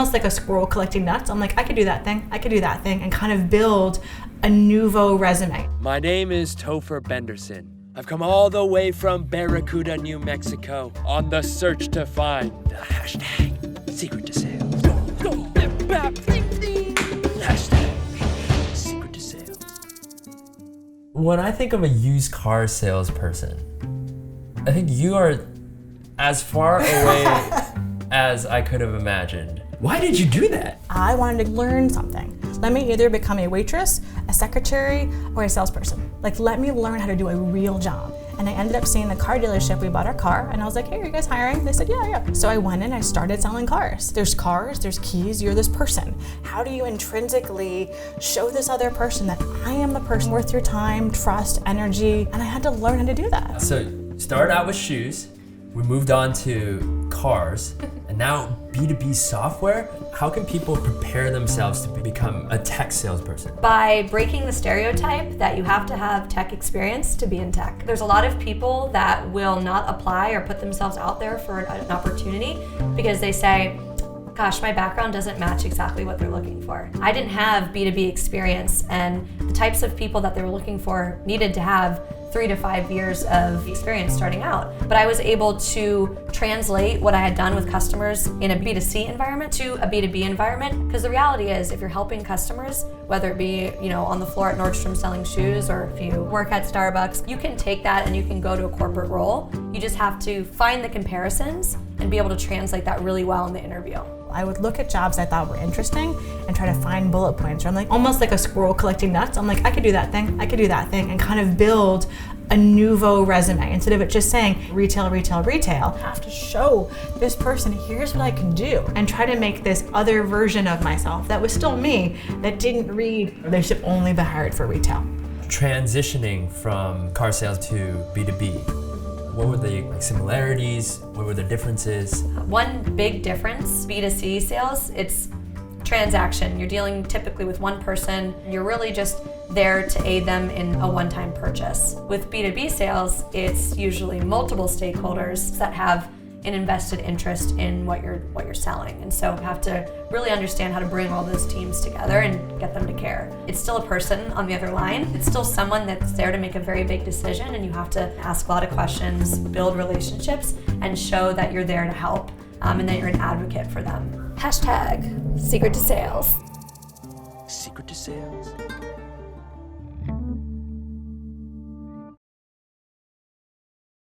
almost like a squirrel collecting nuts. I'm like, I could do that thing, I could do that thing, and kind of build a nouveau resume. My name is Topher Benderson. I've come all the way from Barracuda, New Mexico, on the search to find the hashtag secret to sales. Hashtag secret to sales. When I think of a used car salesperson, I think you are as far away as I could have imagined. Why did you do that? I wanted to learn something. Let me either become a waitress, a secretary, or a salesperson. Like, let me learn how to do a real job. And I ended up seeing the car dealership. We bought our car, and I was like, hey, are you guys hiring? They said, yeah. So I went in, I started selling cars. There's cars, there's keys, you're this person. How do you intrinsically show this other person that I am the person worth your time, trust, energy? And I had to learn how to do that. So, started out with shoes, we moved on to cars, and now B2B software. How can people prepare themselves to become a tech salesperson? By breaking the stereotype that you have to have tech experience to be in tech. There's a lot of people that will not apply or put themselves out there for an opportunity because they say, gosh, my background doesn't match exactly what they're looking for. I didn't have B2B experience, and the types of people that they were looking for needed to have 3 to 5 years of experience starting out. But I was able to translate what I had done with customers in a B2C environment to a B2B environment. Because the reality is, if you're helping customers, whether it be, on the floor at Nordstrom selling shoes, or if you work at Starbucks, you can take that and you can go to a corporate role. You just have to find the comparisons and be able to translate that really well in the interview. I would look at jobs I thought were interesting and try to find bullet points. Or I'm like, almost like a squirrel collecting nuts. I'm like, I could do that thing, I could do that thing, and kind of build a nouveau resume. Instead of it just saying retail, retail, retail, I have to show this person, here's what I can do, and try to make this other version of myself that was still me, that didn't read, they should only be hired for retail. Transitioning from car sales to B2B, what were the similarities? What were the differences? One big difference, B2C sales, it's transaction. You're dealing typically with one person. You're really just there to aid them in a one-time purchase. With B2B sales, it's usually multiple stakeholders that have an invested interest in what you're selling. And so you have to really understand how to bring all those teams together and get them to care. It's still a person on the other line. It's still someone that's there to make a very big decision, and you have to ask a lot of questions, build relationships, and show that you're there to help, and that you're an advocate for them. Hashtag secret to sales. Secret to sales.